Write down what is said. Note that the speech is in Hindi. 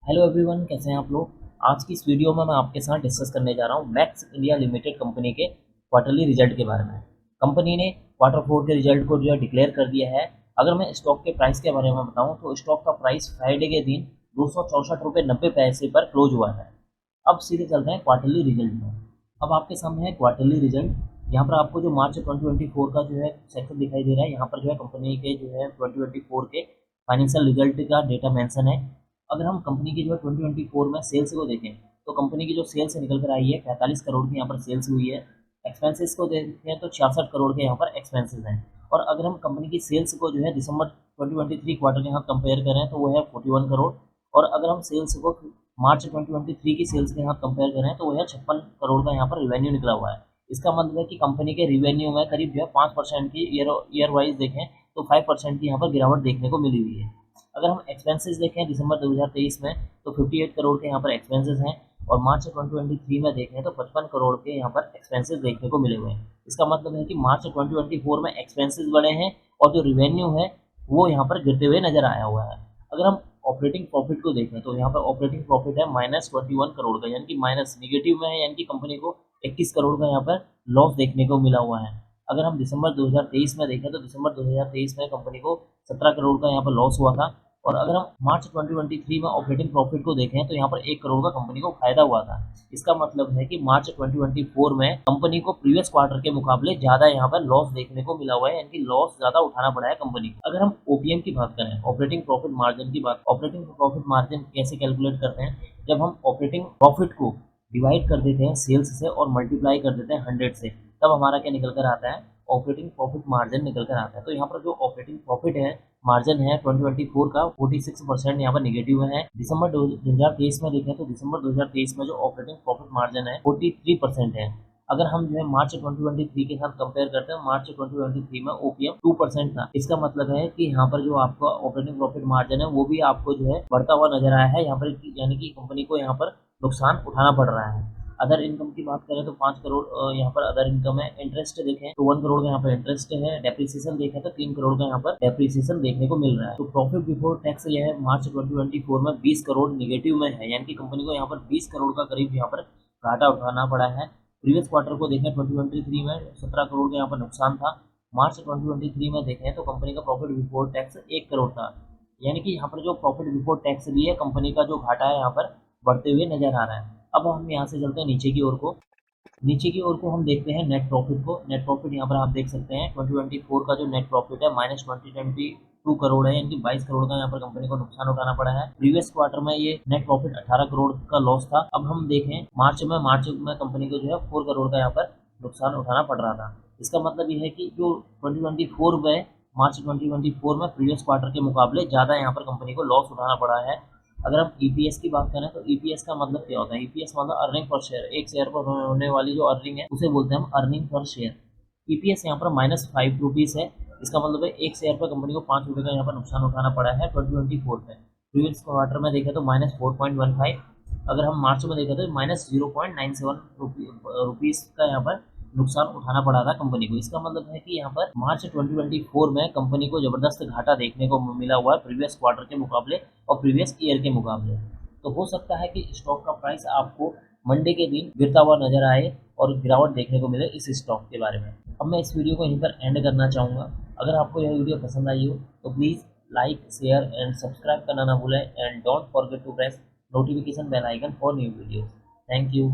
हेलो एवरीवन, कैसे हैं आप लोग। आज की इस वीडियो में मैं आपके साथ डिस्कस करने जा रहा हूं मैक्स इंडिया लिमिटेड कंपनी के क्वार्टरली रिजल्ट के बारे में। कंपनी ने क्वार्टर 4 के रिजल्ट को जो है डिक्लेयर कर दिया है। अगर मैं स्टॉक के प्राइस के बारे में बताऊं तो स्टॉक का प्राइस फ्राइडे के दिन 264 रुपये 90 पैसे पर क्लोज हुआ है। अब सीधे चलते हैं क्वार्टरली रिजल्ट में। अब आपके सामने है क्वार्टरली रिजल्ट। यहाँ पर आपको जो मार्च 2024 का जो है सेक्टर दिखाई दे रहा है। यहाँ पर जो है कंपनी के जो है 2024 के फाइनेंशियल रिजल्ट का डेटा मेंशन है। अगर हम कंपनी की जो है 2024 में सेल्स को देखें तो कंपनी की जो सेल्स निकल कर आई है 45 करोड़ की यहाँ पर सेल्स हुई है। एक्सपेंसेस को देखें तो 66 करोड़ के यहाँ पर एक्सपेंसेस हैं। और अगर हम कंपनी की सेल्स को जो है दिसंबर 2023 क्वार्टर के यहाँ कंपेयर करें तो वो है 41 करोड़। और अगर हम सेल्स को मार्च 2023 की सेल्स के यहाँ कंपेयर करें तो वो है 56 करोड़ का यहाँ पर रिवेन्यू निकला हुआ है। इसका मतलब है कि कंपनी के रिवेन्यू में करीब जो है 5% की ईयर वाइज देखें तो 5% की यहाँ पर गिरावट देखने को मिली हुई है। अगर हम एक्सपेंसेस देखें दिसंबर 2023 में तो 58 करोड़ के यहाँ पर एक्सपेंसेस हैं। और मार्च 2023 में देखें तो 55 करोड़ के यहाँ पर एक्सपेंसेस देखने को मिले हुए हैं। इसका मतलब है कि मार्च 2024 में एक्सपेंसेस बढ़े हैं और जो रिवेन्यू है वो यहाँ पर गिरते हुए नजर आया हुआ है। अगर हम ऑपरेटिंग प्रॉफिट को देखें तो यहाँ पर ऑपरेटिंग प्रॉफिट है -21 करोड़ का, यानी कि माइनस निगेटिव में है, यानी कि कंपनी को 21 करोड़ का यहाँ पर लॉस देखने को मिला हुआ है। अगर हम दिसंबर 2023 में देखें तो दिसंबर 2023 में कंपनी को 17 करोड़ का यहाँ पर लॉस हुआ था। और अगर हम मार्च 2023 में ऑपरेटिंग प्रॉफिट को देखें तो यहाँ पर 1 करोड़ का कंपनी को फायदा हुआ था। इसका मतलब है कि मार्च 2024 में कंपनी को प्रीवियस क्वार्टर के मुकाबले ज्यादा यहाँ पर लॉस देखने को मिला हुआ है, यानी कि लॉस ज्यादा उठाना पड़ा है कंपनी को। अगर हम ओपीएम की बात करें, ऑपरेटिंग प्रॉफिट मार्जिन कैसे कैलकुलेट करते हैं, जब हम ऑपरेटिंग प्रॉफिट को डिवाइड कर देते हैं सेल्स से और मल्टीप्लाई कर देते हैं 100 से, तब हमारा क्या निकल कर आता है, ऑपरेटिंग प्रॉफिट मार्जिन निकल कर आता है। तो यहाँ पर जो ऑपरेटिंग प्रॉफिट है मार्जिन है 2024 का 46% यहाँ पर निगेटिव है। दिसंबर 2023 में देखें तो दिसंबर 2023 में जो ऑपरेटिंग प्रॉफिट मार्जिन है 43% है। अगर हम जो है मार्च 2023 के साथ कंपेयर करते हैं, मार्च 2023 में ओपीएम 2% था। इसका मतलब है कि यहाँ पर जो आपका ऑपरेटिंग प्रॉफिट मार्जिन है वो भी आपको जो है बढ़ता हुआ नजर आया है यहाँ पर, यानी कि कंपनी को यहाँ पर नुकसान उठाना पड़ रहा है। अदर इनकम की बात करें तो 5 करोड़ यहाँ पर अदर इनकम है। इंटरेस्ट देखें तो 1 करोड़ का यहाँ पर इंटरेस्ट है। डेप्रिसिएशन देखें तो 3 करोड़ का यहाँ पर डेप्रिसिएशन देखने को मिल रहा है। तो प्रॉफिट बिफोर टैक्स यह है मार्च 2024 में 20 करोड़ निगेटिव में है, यानी कि कंपनी को यहाँ पर 20 करोड़ का करीब यहाँ पर घाटा उठाना पड़ा है। प्रीवियस क्वार्टर को देखें 2023 में 17 करोड़ का यहाँ पर नुकसान था। मार्च 2023 में देखें तो कंपनी का प्रॉफिट बिफोर टैक्स 1 करोड़ था, यानी कि यहाँ पर जो प्रॉफिट बिफोर टैक्स भी है कंपनी का जो घाटा है यहाँ पर बढ़ते हुए नजर आ रहा है। अब हम यहाँ से चलते हैं नीचे की ओर को। नीचे की ओर को हम देखते हैं नेट प्रॉफिट को। नेट प्रॉफिट यहाँ पर आप देख सकते हैं 2024 का जो नेट प्रॉफिट है -2022 करोड़ है, यानी कि 22 करोड़ का यहाँ पर कंपनी को नुकसान उठाना पड़ा है। प्रीवियस क्वार्टर में ये नेट प्रॉफिट 18 करोड़ का लॉस था। अब हम देखें मार्च में कंपनी को जो है 4 करोड़ का यहाँ पर नुकसान उठाना पड़ रहा था। इसका मतलब ये है कि जो 2024 में मार्च 2024 में प्रीवियस क्वार्टर के मुकाबले ज़्यादा यहाँ पर कंपनी को लॉस उठाना पड़ा है। अगर हम ईपीएस की बात करें तो ईपीएस का मतलब क्या होता है, ईपीएस मतलब अर्निंग पर शेयर। एक शेयर पर होने वाली जो अर्निंग है उसे बोलते हैं हम अर्निंग पर शेयर। ईपीएस यहाँ पर -5 रुपीज़ है। इसका मतलब है एक शेयर पर कंपनी को 5 रुपये का यहाँ पर नुकसान उठाना पड़ा है 2024 में। प्रीवियस क्वार्टर में देखें तो -4.15। अगर हम मार्च में देखें तो -0.97 रुपीज़ का यहाँ पर नुकसान उठाना पड़ा था कंपनी को। इसका मतलब है कि यहाँ पर मार्च 2024 में कंपनी को जबरदस्त घाटा देखने को मिला हुआ है प्रीवियस क्वार्टर के मुकाबले और प्रीवियस ईयर के मुकाबले। तो हो सकता है कि स्टॉक का प्राइस आपको मंडे के दिन गिरता हुआ नजर आए और गिरावट देखने को मिले इस स्टॉक के बारे में। अब मैं इस वीडियो को यहीं पर एंड करना चाहूँगा। अगर आपको यह वीडियो पसंद आई हो तो please like share and subscribe करना ना भूलें and don't forget to press notification bell icon for new videos. Thank you.